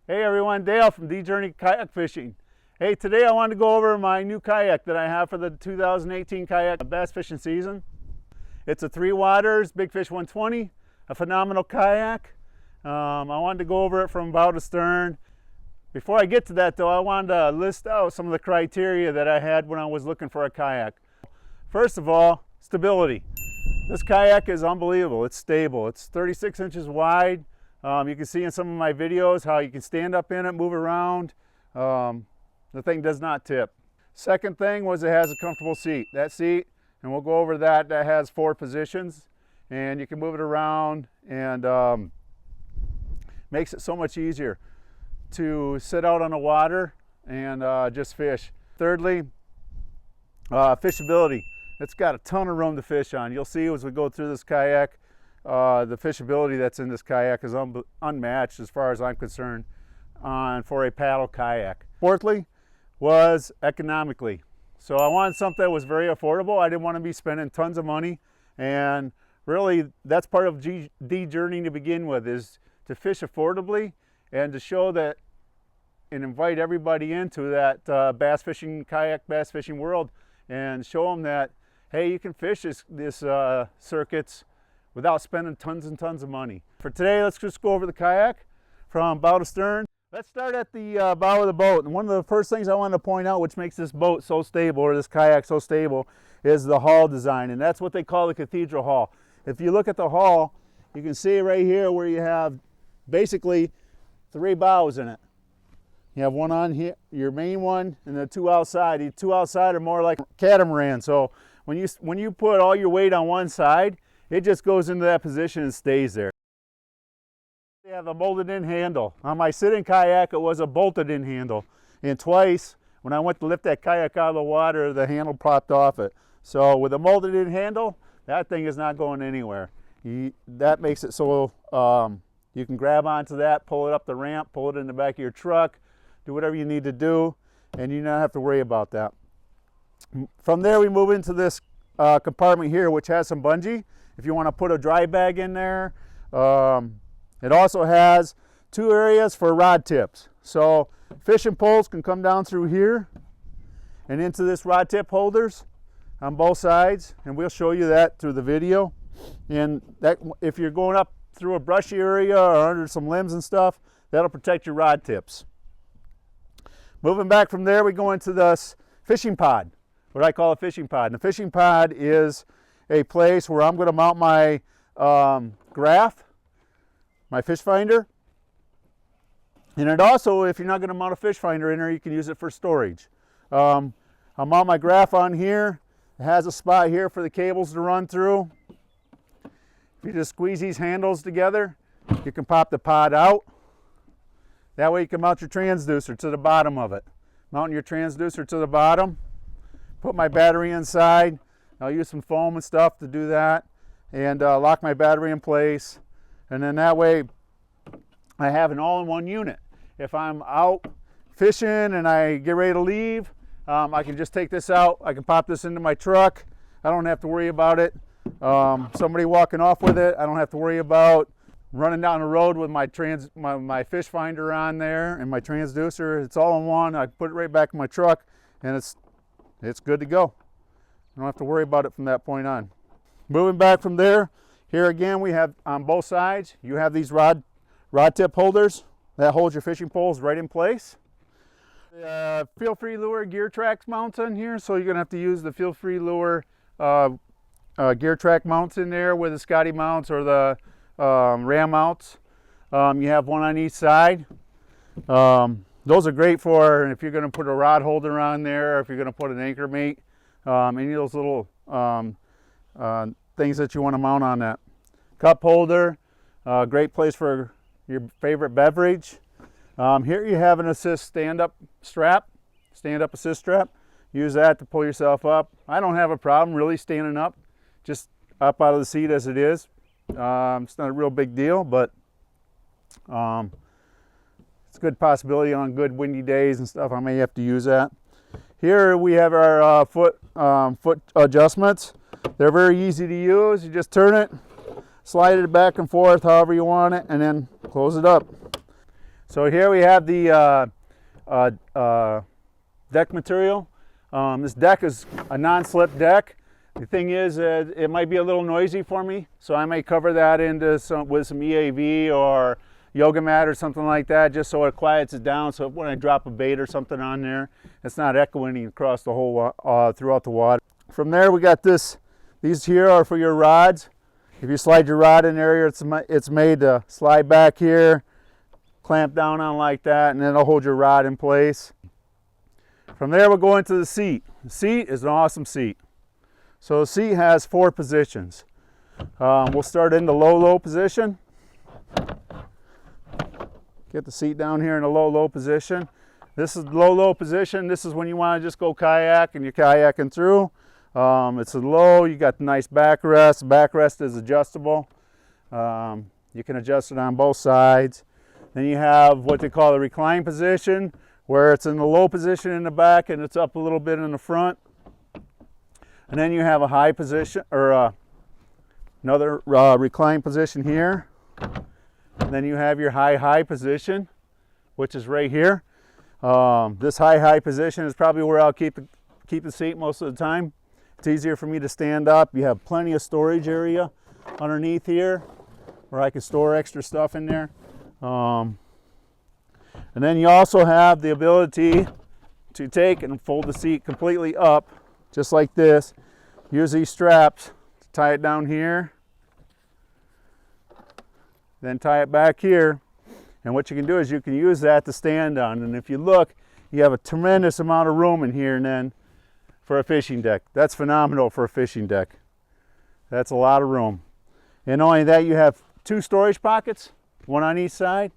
Hey everyone, Dale from D-Journey Kayak Fishing. Hey, today I wanted to go over my new kayak that I have for the 2018 kayak bass fishing season. It's a 3 Waters Big Fish 120, a phenomenal kayak. I wanted to go over it from bow to stern. Before I get to that though, I wanted to list out some of the criteria that I had when I was looking for a kayak. First of all, stability. This kayak is unbelievable. It's stable. It's 36 inches wide. You can see in some of my videos how you can stand up in it, move around. The thing does not tip. Second thing was it has a comfortable seat. That seat, and we'll go over that, that has 4 positions, and you can move it around, and makes it so much easier to sit out on the water and just fish. Thirdly, fishability. It's got a ton of room to fish on. You'll see as we go through this kayak, the fishability that's in this kayak is unmatched as far as I'm concerned for a paddle kayak. Fourthly was economically. So I wanted something that was very affordable. I didn't want to be spending tons of money, and really that's part of D-Journey to begin with, is to fish affordably and to show that and invite everybody into that bass fishing, kayak bass fishing world, and show them that, hey, you can fish this circuits without spending tons and tons of money. For today, let's just go over the kayak from bow to stern. Let's start at the bow of the boat. And one of the first things I wanted to point out, which makes this boat so stable, or this kayak so stable, is the hull design. And that's what they call the cathedral hull. If you look at the hull, you can see right here where you have basically 3 bows in it. You have one on here, your main one, and the 2 outside. The 2 outside are more like catamaran. So when you put all your weight on one side, it just goes into that position and stays there. They have a molded in handle. On my sitting kayak, it was a bolted in handle. And twice, when I went to lift that kayak out of the water, the handle popped off it. So with a molded in handle, that thing is not going anywhere. That makes it so you can grab onto that, pull it up the ramp, pull it in the back of your truck, do whatever you need to do, and you don't have to worry about that. From there, we move into this compartment here, which has some bungee. If you want to put a dry bag in there. It also has 2 areas for rod tips. So fishing poles can come down through here and into this rod tip holders on both sides, and we'll show you that through the video. And that, if you're going up through a brushy area or under some limbs and stuff, that'll protect your rod tips. Moving back from there, we go into this fishing pod, what I call a fishing pod. And the fishing pod is a place where I'm going to mount my graph, my fish finder. And it also, if you're not going to mount a fish finder in there, you can use it for storage. I'll mount my graph on here. It has a spot here for the cables to run through. If you just squeeze these handles together, you can pop the pod out. That way you can mount your transducer to the bottom of it. Mounting your transducer to the bottom. Put my battery inside. I'll use some foam and stuff to do that, and lock my battery in place. And then that way I have an all-in-one unit. If I'm out fishing and I get ready to leave, I can just take this out. I can pop this into my truck. I don't have to worry about it. Somebody walking off with it, I don't have to worry about running down the road with my fish finder on there and my transducer. It's all in one. I put it right back in my truck, and it's good to go. I don't have to worry about it from that point on. Moving back from there, here again we have on both sides, you have these rod tip holders that hold your fishing poles right in place. Feel Free Lure gear tracks mounts on here, so you're going to have to use the Feel Free Lure gear track mounts in there with the Scotty mounts or the Ram mounts. You have one on each side. Those are great for if you're going to put a rod holder on there, or if you're going to put an anchor mate. Any of those little things that you want to mount on that. Cup holder, great place for your favorite beverage. Here you have an assist stand-up assist strap. Use that to pull yourself up. I don't have a problem really standing up, just up out of the seat as it is. It's not a real big deal, but it's a good possibility on good windy days and stuff. I may have to use that. Here we have our foot adjustments. They're very easy to use. You just turn it, slide it back and forth however you want it, and then close it up. So here we have the deck material. This deck is a non-slip deck. The thing is, it might be a little noisy for me, so I may cover that into with some EAV or yoga mat or something like that, just so it quiets it down, so when I drop a bait or something on there, it's not echoing across the whole throughout the water. From there, we got this. These here are for your rods. If you slide your rod in there, it's made to slide back here, clamp down on like that, and then it'll hold your rod in place. From there, we'll go into the seat. The seat is an awesome seat. So the seat has 4 positions. We'll start in the low position. Get the seat down here in the low position. This is the low position. This is when you want to just go kayak and you're kayaking through. It's a low, you got the nice backrest. The backrest is adjustable. You can adjust it on both sides. Then you have what they call the recline position, where it's in the low position in the back and it's up a little bit in the front. And then you have a high position, or another recline position here. And then you have your high position, which is right here. This high position is probably where I'll keep the seat most of the time. It's easier for me to stand up. You have plenty of storage area underneath here where I can store extra stuff in there. And then you also have the ability to take and fold the seat completely up, just like this. Use these straps to tie it down here, then tie it back here. And what you can do is you can use that to stand on. And if you look, you have a tremendous amount of room in here and then for a fishing deck. That's phenomenal for a fishing deck. That's a lot of room. And not only that, you have 2 storage pockets, one on each side,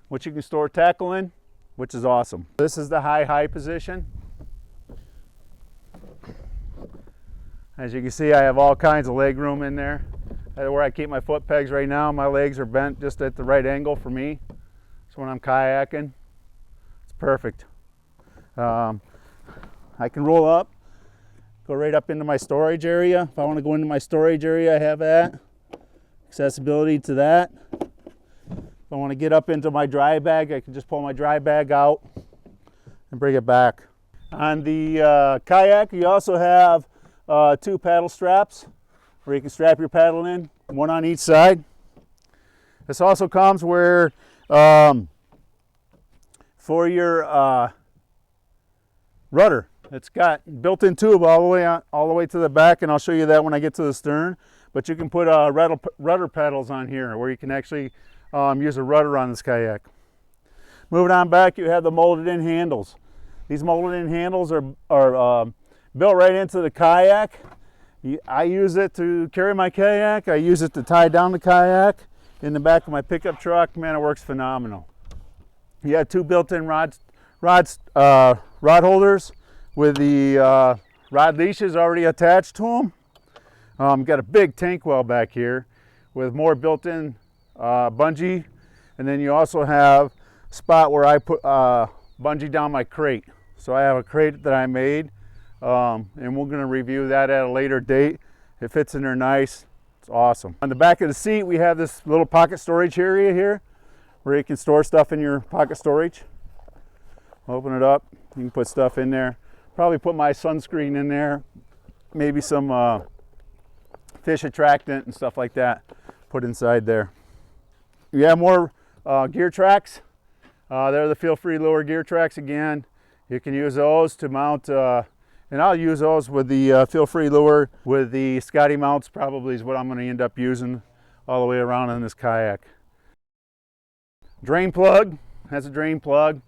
which you can store tackle in, which is awesome. This is the high position. As you can see, I have all kinds of leg room in there. Where I keep my foot pegs right now, my legs are bent just at the right angle for me. So when I'm kayaking, it's perfect. I can roll up, go right up into my storage area. If I want to go into my storage area, I have that. Accessibility to that. If I want to get up into my dry bag, I can just pull my dry bag out and bring it back. On the kayak, you also have 2 paddle straps where you can strap your paddle in, one on each side. This also comes where for your rudder, it's got built-in tube all the way to the back, and I'll show you that when I get to the stern. But you can put rudder pedals on here where you can actually use a rudder on this kayak. Moving on back, you have the molded-in handles. These molded-in handles are built right into the kayak. I use it to carry my kayak. I use it to tie down the kayak in the back of my pickup truck. Man, it works phenomenal. You have 2 built-in rod holders with the rod leashes already attached to them. Got a big tank well back here with more built-in bungee, and then you also have a spot where I put bungee down my crate. So I have a crate that I made. And we're going to review that at a later date. It fits in there nice. It's awesome. On the back of the seat, we have this little pocket storage area here where you can store stuff in your pocket storage. Open it up. You can put stuff in there. Probably put my sunscreen in there. Maybe some fish attractant and stuff like that. Put inside there. You have more gear tracks. They're the Feel Free Lure gear tracks again. You can use those to mount and I'll use those with the Feel Free Lure with the Scotty mounts. Probably is what I'm going to end up using all the way around in this kayak. Drain plug, has a drain plug.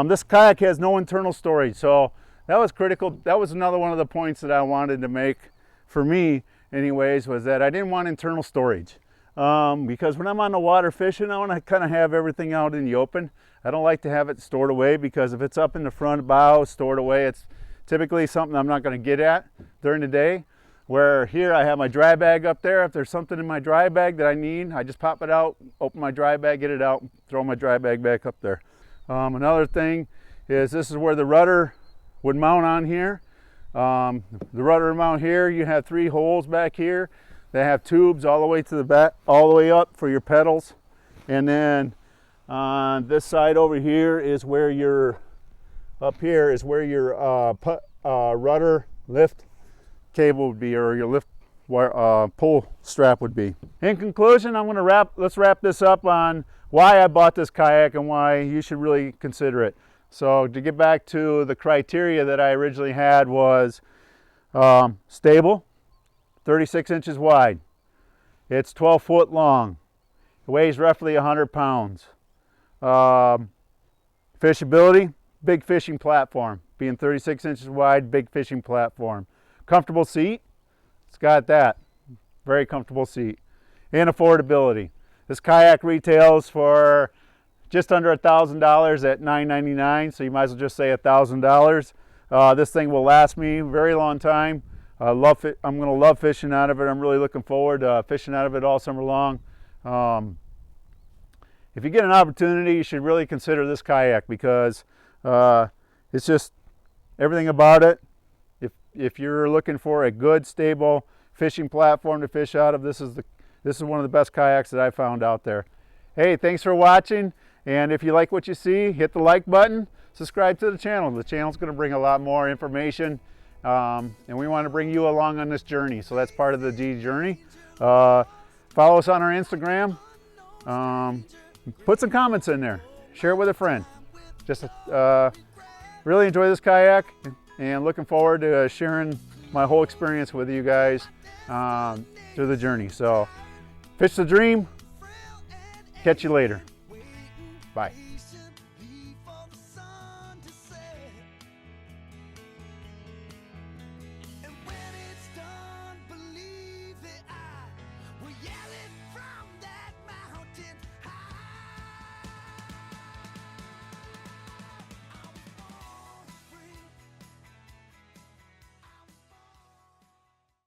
This kayak has no internal storage, so that was critical. That was another one of the points that I wanted to make for me anyways, was that I didn't want internal storage. Because when I'm on the water fishing, I want to kind of have everything out in the open. I don't like to have it stored away, because if it's up in the front bow stored away, it's typically something I'm not going to get at during the day. Where here I have my dry bag up there. If there's something in my dry bag that I need, I just pop it out, open my dry bag, get it out, throw my dry bag back up there. Another thing is this is where the rudder would mount on here. The rudder mount here, you have 3 holes back here. They have tubes all the way to the back, all the way up for your pedals. And then On this side over here is where your, up here is where your rudder lift cable would be, or your lift pull strap would be. In conclusion, let's wrap this up on why I bought this kayak and why you should really consider it. So to get back to the criteria that I originally had was stable, 36 inches wide. It's 12 foot long. It weighs roughly 100 pounds. Fishability, big fishing platform. Being 36 inches wide, big fishing platform. Comfortable seat, it's got that. Very comfortable seat. And affordability. This kayak retails for just under $1,000 at $9.99, so you might as well just say $1,000. This thing will last me a very long time. I'm going to love fishing out of it. I'm really looking forward to fishing out of it all summer long. If you get an opportunity, you should really consider this kayak because it's just everything about it. If you're looking for a good, stable fishing platform to fish out of, this is one of the best kayaks that I found out there. Hey, thanks for watching. And if you like what you see, hit the like button, subscribe to the channel. The channel's going to bring a lot more information, and we want to bring you along on this journey. So that's part of the D journey. Follow us on our Instagram. Put some comments in there. Share it with a friend. Just really enjoy this kayak, and looking forward to sharing my whole experience with you guys through the journey. So fish the dream. Catch you later. Bye.